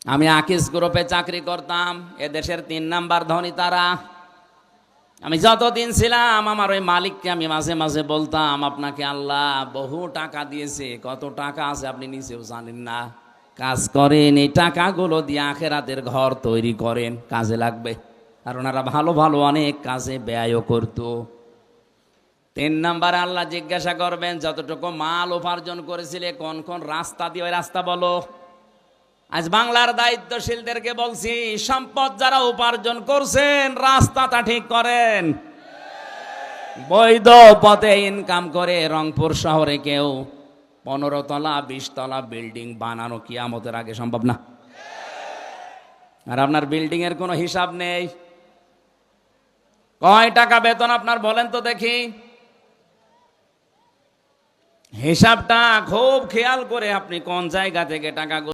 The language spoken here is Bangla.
আমি আকিস গ্রুপে চাকরি করতাম, এদেশের 3 নাম্বার ধনী তারা। আমি যতদিন ছিলাম আমার ওই মালিককে আমি মাঝে মাঝে বলতাম, আপনাকে আল্লাহ বহু টাকা দিয়েছে, কত টাকা আছে আপনি নিজেও জানেন না। কাজ করেন, এই টাকাগুলো দিয়ে আখেরাতের ঘর তৈরি করেন, কাজে লাগবে। আর ওনারা ভালো ভালো অনেক কাজে ব্যয়ও করতো। 3 নাম্বারে আল্লাহ জিজ্ঞাসা করবেন, যতটুকু মাল উপার্জন করেছিলে কোন কোন রাস্তা দিয়ে, ওই রাস্তা বলো। আজ বাংলার দায়িত্বশীলদেরকে বলছি, সম্পদ যারা উপার্জন করছেন রাস্তাটা ঠিক করেন। বৈধ পথে ইনকাম করে রংপুর শহরে কেউ 15 তলা 20 তলা বিল্ডিং বানানো কিয়ামতের আগে সম্ভব না। আর আপনার বিল্ডিং এর কোনো হিসাব নেই। কয় টাকা বেতন আপনার বলেন তো দেখি। হিসাবটা খুব খেয়াল করে আপনি কোন জায়গা থেকে টাকা